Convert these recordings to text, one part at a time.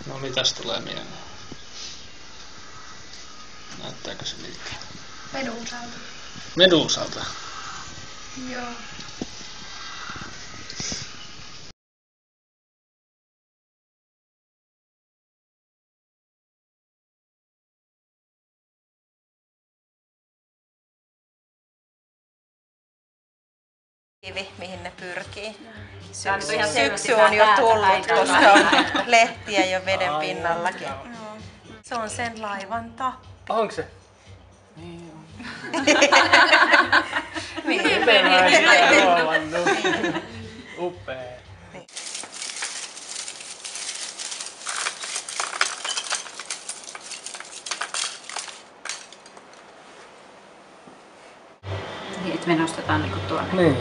No mitäs tulee mieleen? Näyttääkö se miltä? Meduusalta. Meduusalta? Joo. Mihin ne pyrkii. Syksy on jo tullut, koska on lehtiä jo veden pinnallakin. Se on sen laivan tappi. Onko se? Niin. Upea. Niin, että me nostetaan niinku tuonne. Niin.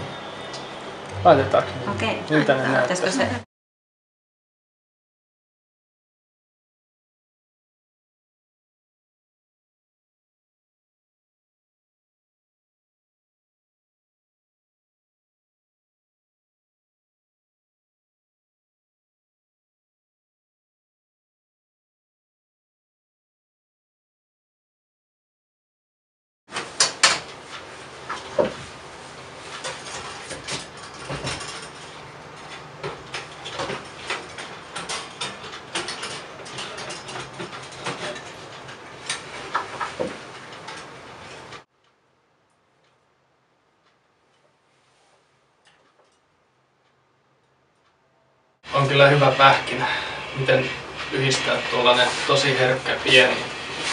Laitetaanko ne? Okei. Miltä ne näyttää? Pitäisikö se... On kyllä hyvä pähkinä, miten yhdistää tuollainen tosi herkkä pieni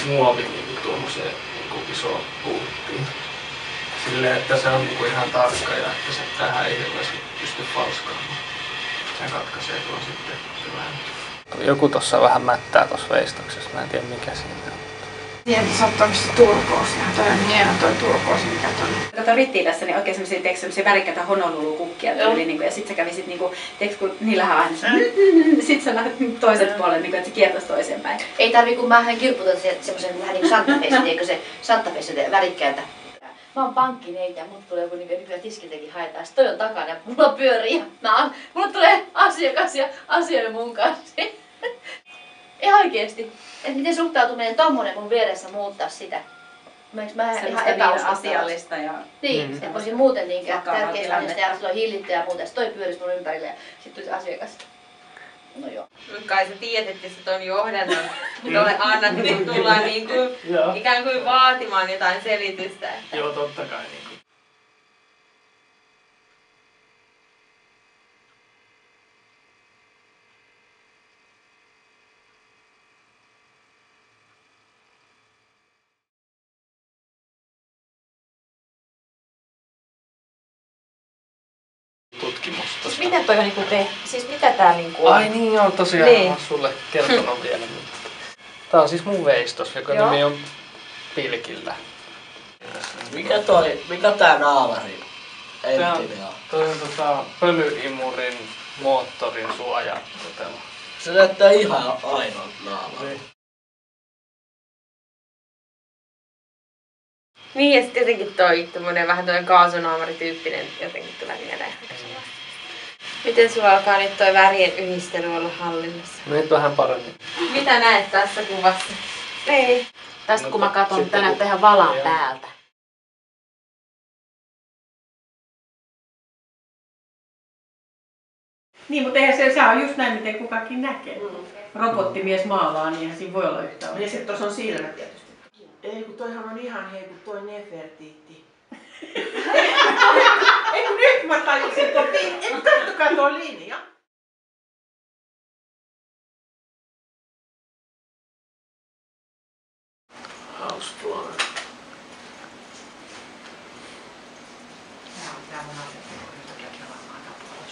muovi niin tuommoiseen niin isoon puuttiin. Silleen, että se on niin ihan tarkka ja että se tähän ei hirveästi pysty falskaamaan. Se katkaisee tuon sitten vähän. Joku tossa vähän mättää tossa veistoksessa, mä en tiedä mikä siinä on. Tiedät, saattaa se turkoosia. Toi on hieno toi turkoosi, mikä toi on. Kato Rittilässä, niin oikein semmosia värikkäitä Honolulu-kukkia tyyli, niin ja sit sä kävisit niinku, teeks kun niillähän on aina sit sä lähdet toiset puolelle, niin että se kiertoisi toiseen päin. Ei tarvii, kun mä kirputan semmosen vähän niinku Santa Fe, eikö se Santa Fe värikkäältä. Mä oon pankkineitä ja mut tulee joku nykyään tiskiltäkin haetaan. Sit toi on takana ja mulla pyörii ja mulla tulee asiakas ja asioida mun kanssa. Ihan oikeesti. Et miten suhtautuminen tommonen mun vieressä muuttaa sitä? Mä ihan asiallista ja... Niin, että voisin muuten niinkään tärkeistä asioista ja silloin hillittyä ja muuta. Toi pyörisi mun ympärille ja sit tulisi asiakas. No joo. Kai sä tiedät, että se ton johdannon tuolle annat, niin tullaan niinku ikään kuin vaatimaan jotain selitystä. Että... Joo, totta kai. Niin. Tutkimusta. Miten toi on niinku siis mitä tää niinku on? Ai niin joo, tosiaan niin. Mä oon sulle kertonut vielä. Tää on siis mun veistos, joka nimi on Pilkillä. Mikä tää naamari? Entinen on. Toi on pölyimurin moottorin suojatotelo. Se näyttää ihan ainoa naamari. Niin ja sitten jotenkin toi tommonen vähän toi kaasunaamarityyppinen jotenkin tulee mieleen. Miten sulla alkaa nyt toi värien yhdistely olla hallinnassa? Nyt vähän paremmin. Mitä näet tässä kuvassa? Ei. Tästä kun mä katson, tää näyttää ihan valan päältä. Niin, mutta eihän se on just näin, miten kukakin näkee. Robottimies maalaa, niin eihän siinä voi olla yhtään. Ja sitten tuossa on silmät tietysti. Ei, kun toihan on ihan hei, kun toi Nefertiti. Ei kun nyt mä tajusin tuon linjan. Kattokaa tuo linja. Hausplaan.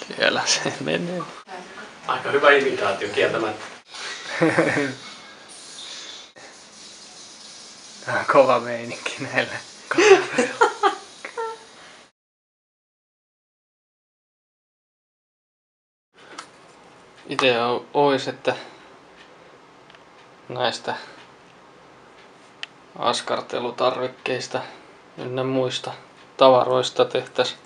Siellä se menee. Aika hyvä imitaatio kieltämättä. Tää on kova meininki näillä. Idea olisi, että näistä askartelutarvikkeista ynnä muista tavaroista tehtäisiin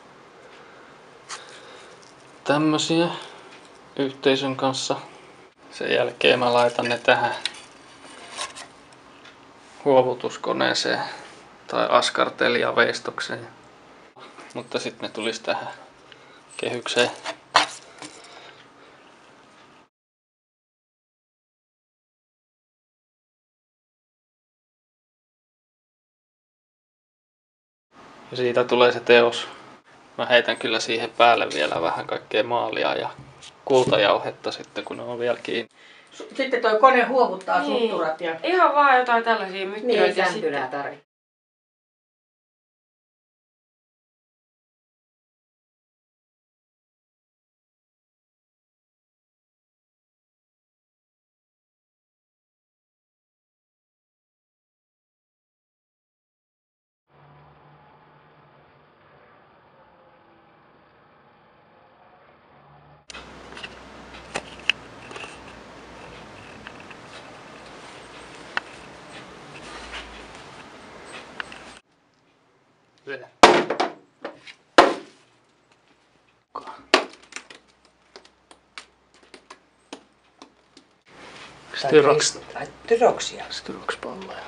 tämmösiä yhteisön kanssa Sen jälkeen mä laitan ne tähän huovutuskoneeseen tai askartelijaveistokseen. Mutta sitten ne tulisi tähän kehykseen. Ja siitä tulee se teos. Mä heitän kyllä siihen päälle vielä vähän kaikkea maalia ja kultajauhetta sitten, kun ne on vielä kiinni. Sitten toi kone huovuttaa sutturat ja... Ihan vaan jotain tällaisia Niin, myttyröitä. sämpylää tarvitse. Styroksia. Tyroksia. Styrokspalloja.